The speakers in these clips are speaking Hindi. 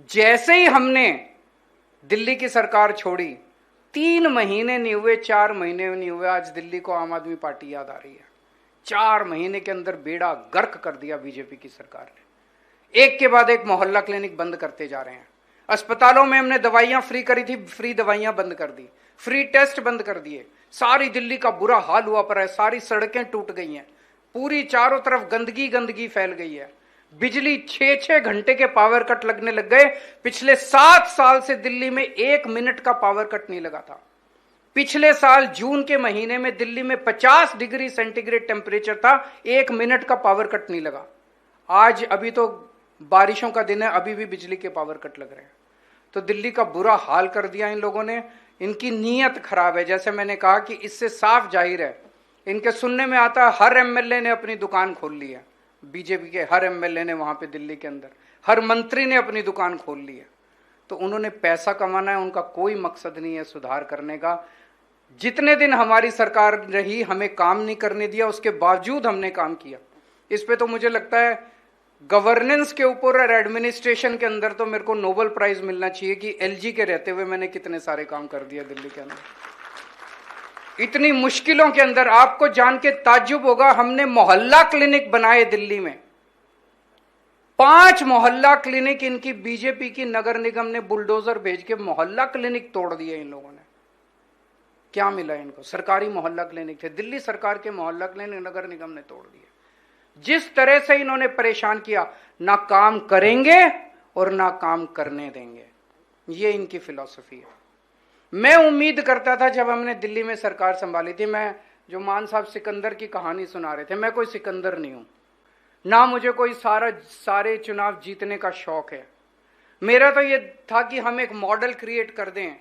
जैसे ही हमने दिल्ली की सरकार छोड़ी, 3 महीने नहीं हुए, 4 महीने नहीं हुए, आज दिल्ली को आम आदमी पार्टी याद आ रही है। 4 महीने के अंदर बेड़ा गर्क कर दिया बीजेपी की सरकार ने। एक के बाद एक मोहल्ला क्लिनिक बंद करते जा रहे हैं। अस्पतालों में हमने दवाइयां फ्री करी थी, फ्री दवाइयां बंद कर दी, फ्री टेस्ट बंद कर दिए। सारी दिल्ली का बुरा हाल हुआ पड़ा है, सारी सड़कें टूट गई हैं, पूरी चारों तरफ गंदगी गंदगी फैल गई है। बिजली 6-6 घंटे के पावर कट लगने लग गए। पिछले 7 साल से दिल्ली में 1 मिनट का पावर कट नहीं लगा था। पिछले साल जून के महीने में दिल्ली में 50 डिग्री सेंटीग्रेड टेम्परेचर था, 1 मिनट का पावर कट नहीं लगा। आज अभी तो बारिशों का दिन है, अभी भी बिजली के पावर कट लग रहे हैं। तो दिल्ली का बुरा हाल कर दिया इन लोगों ने। इनकी नीयत खराब है। जैसे मैंने कहा कि इससे साफ जाहिर है, इनके सुनने में आता है हर एमएलए ने अपनी दुकान खोल ली है। बीजेपी के हर एमएलए ने वहां पे दिल्ली के अंदर, हर मंत्री ने अपनी दुकान खोल ली है। तो उन्होंने पैसा कमाना है, उनका कोई मकसद नहीं है सुधार करने का। जितने दिन हमारी सरकार रही, हमें काम नहीं करने दिया, उसके बावजूद हमने काम किया। इस पे तो मुझे लगता है गवर्नेंस के ऊपर और एडमिनिस्ट्रेशन के अंदर तो मेरे को नोबेल प्राइज मिलना चाहिए कि एलजी के रहते हुए मैंने कितने सारे काम कर दिया दिल्ली के अंदर। इतनी मुश्किलों के अंदर आपको जान के ताज्जुब होगा, हमने मोहल्ला क्लिनिक बनाए दिल्ली में। 5 मोहल्ला क्लिनिक इनकी बीजेपी की नगर निगम ने बुलडोजर भेज के मोहल्ला क्लिनिक तोड़ दिए इन लोगों ने। क्या मिला इनको? सरकारी मोहल्ला क्लिनिक थे, दिल्ली सरकार के मोहल्ला क्लिनिक नगर निगम ने तोड़ दिए। जिस तरह से इन्होंने परेशान किया, ना काम करेंगे और ना काम करने देंगे, ये इनकी फिलॉसफी है। मैं उम्मीद करता था जब हमने दिल्ली में सरकार संभाली थी, मैं जो मान साहब सिकंदर की कहानी सुना रहे थे, मैं कोई सिकंदर नहीं हूं, ना मुझे कोई सारे चुनाव जीतने का शौक है। मेरा तो ये था कि हम एक मॉडल क्रिएट कर दें।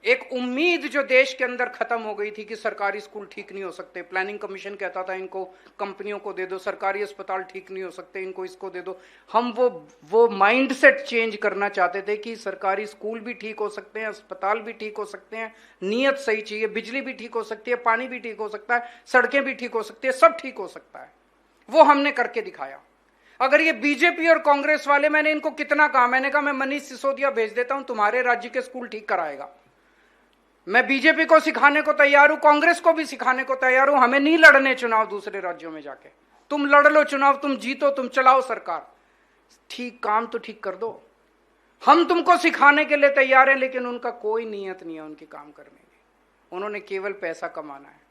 एक उम्मीद जो देश के अंदर खत्म हो गई थी कि सरकारी स्कूल ठीक नहीं हो सकते, प्लानिंग कमीशन कहता था इनको कंपनियों को दे दो, सरकारी अस्पताल ठीक नहीं हो सकते, इनको इसको दे दो। हम वो माइंडसेट चेंज करना चाहते थे कि सरकारी स्कूल भी ठीक हो सकते हैं, अस्पताल भी ठीक हो सकते हैं, नीयत सही चाहिए, बिजली भी ठीक हो सकती है, पानी भी ठीक हो सकता है, सड़कें भी ठीक हो सकती है, सब ठीक हो सकता है। वो हमने करके दिखाया। अगर ये बीजेपी और कांग्रेस वाले, मैंने इनको कितना कहा, मैंने कहा मैं मनीष सिसोदिया भेज देता हूं, तुम्हारे राज्य के स्कूल ठीक कराएगा। मैं बीजेपी को सिखाने को तैयार हूं, कांग्रेस को भी सिखाने को तैयार हूं। हमें नहीं लड़ने चुनाव दूसरे राज्यों में जाके, तुम लड़ लो चुनाव, तुम जीतो, तुम चलाओ सरकार, ठीक काम तो ठीक कर दो। हम तुमको सिखाने के लिए तैयार हैं, लेकिन उनका कोई नियत नहीं है उनकी काम करने की, उन्होंने केवल पैसा कमाना है।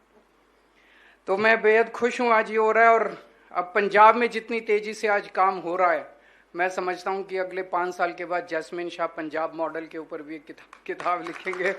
तो मैं बेहद खुश हूं आज ये हो रहा है। और अब पंजाब में जितनी तेजी से आज काम हो रहा है, मैं समझता हूं कि अगले 5 साल के बाद जैस्मिन शाह पंजाब मॉडल के ऊपर भी एक किताब लिखेंगे